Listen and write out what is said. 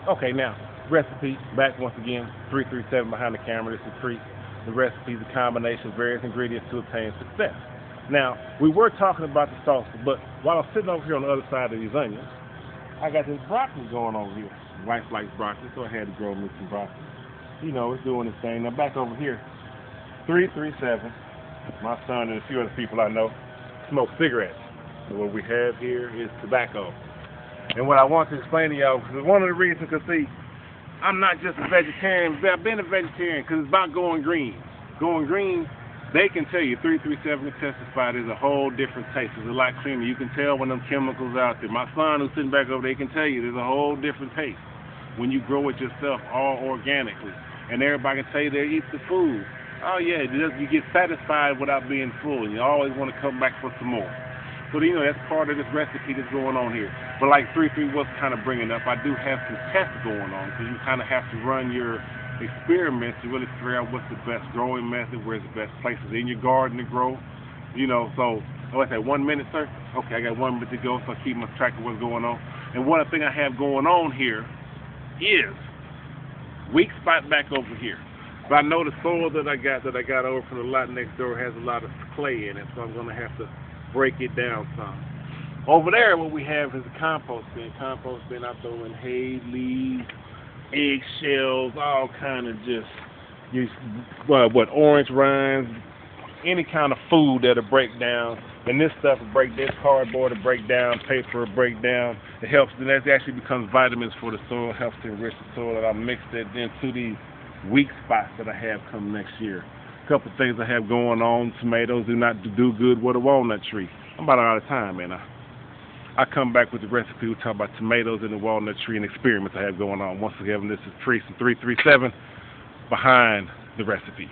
Okay, now, recipe, back once again, 337 behind the camera, this is Treat. The recipe is a combination of various ingredients to obtain success. Now, we were talking about the salsa, but while I'm sitting over here on the other side of these onions, I got this broccoli going over here. Wife likes broccoli, so I had to grow me some broccoli. You know, it's doing its thing. Now, back over here, 337, my son and a few other people I know smoke cigarettes. So what we have here is tobacco. And what I want to explain to y'all, because one of the reasons, because see, I'm not just a vegetarian, I've been a vegetarian because it's about going green. Going green, they can tell you, 337 can testify, there's a whole different taste. It's a lot creamy. You can tell when them chemicals out there. My son who's sitting back over there, he can tell you there's a whole different taste when you grow it yourself, all organically. And everybody can tell you they eat the food. Oh yeah, you get satisfied without being full, and you always want to come back for some more. So you know that's part of this recipe that's going on here. But like 33 was kind of bringing up, I do have some tests going on because you kind of have to run your experiments to really figure out what's the best growing method, where's the best places in your garden to grow. You know, so what's that? 1 minute, sir? Okay, I got 1 minute to go, so I keep my track of what's going on. And one thing I have going on here is weak spot back over here. But I know the soil that I got over from the lot next door has a lot of clay in it, so I'm gonna have to break it down some. Over there, what we have is a compost bin. Compost bin, I throw in hay, leaves, eggshells, all kind of just orange rinds, any kind of food that'll break down. And this stuff will break, this cardboard will break down, paper will break down. It helps, and that actually becomes vitamins for the soil, helps to enrich the soil, and I mix it into these weak spots that I have come next year. A couple of things I have going on. Tomatoes do not do good with a walnut tree. I'm about out of time, man. I come back with the recipe. We talk about tomatoes and the walnut tree and experiments I have going on. Once again, this is Treese and 337 behind the recipe.